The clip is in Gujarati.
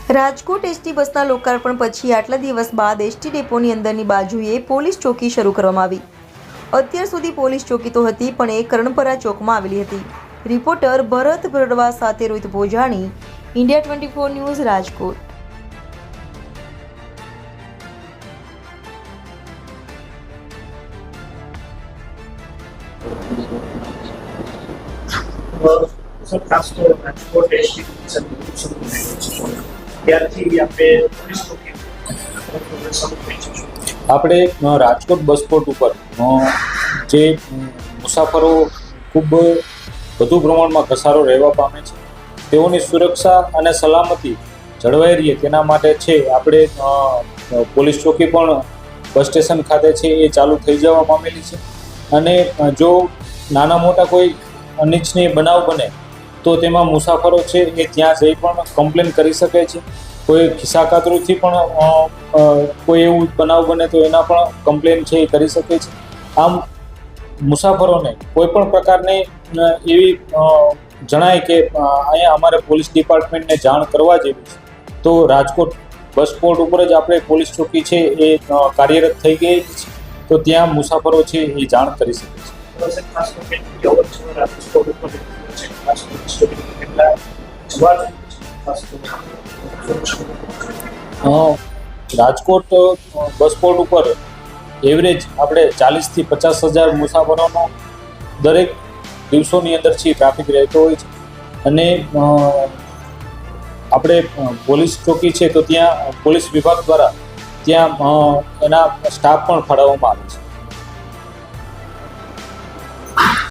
રાજકોટ એસટી બસના લોકાર્પણ પછી આટલા દિવસ બાદ એસટી ડેપોની અંદરની બાજુએ પોલીસ ચોકી શરૂ કરવામાં આવી। અત્યાર સુધી પોલીસ ચોકી તો હતી પણ એ કરણપરા ચોકમાં આવેલી હતી। રિપોર્ટર ભરત ભરડવા સાથે રોહિત ભોજાણી, ઇન્ડિયા 24 ન્યૂઝ, રાજકોટ। ખાસ તો રાજકોટ એસટી ત્યારથી આપણે રાજકોટ બસ સ્પોટ ઉપર જે મુસાફરો ખૂબ વધુ પ્રમાણમાં ઘસારો રહેવા પામે છે તેઓની સુરક્ષા અને સલામતી જળવાઈ રહે તેના માટે છે આપણે પોલીસ ચોકી પણ બસ સ્ટેશન ખાતે છે એ ચાલુ થઈ જવા પામેલી છે। અને જો નાના મોટા કોઈ અનિચ્છનીય બનાવ બને તો તેમાં મુસાફરો છે એ ત્યાં જઈ પણ કમ્પ્લેન કરી શકે છે। કોઈ ખિસ્સાકાતરુથી પણ કોઈ એવું બનાવ બને તો એના પણ કમ્પ્લેન છે એ કરી શકે છે। આમ મુસાફરોને કોઈ પણ પ્રકારની એવી જણાય કે અહીંયા અમારે પોલીસ ડિપાર્ટમેન્ટને જાણ કરવા જેવી છે તો રાજકોટ બસ સ્પોટ ઉપર જ આપણે પોલીસ ચોકી છે એ કાર્યરત થઈ ગઈ છે, તો ત્યાં મુસાફરો છે એ જાણ કરી શકે છે। રાજકોટ બસ સ્પોટ ઉપર એવરેજ આપણે 40,000 થી 50,000 મુસાફરોનો દરેક દિવસોની અંદર છે ટ્રાફિક રહેતો હોય છે। અને આપણે પોલીસ ચોકી છે તો ત્યાં પોલીસ વિભાગ દ્વારા ત્યાં એના સ્ટાફ પણ ફાળવવામાં આવે છે।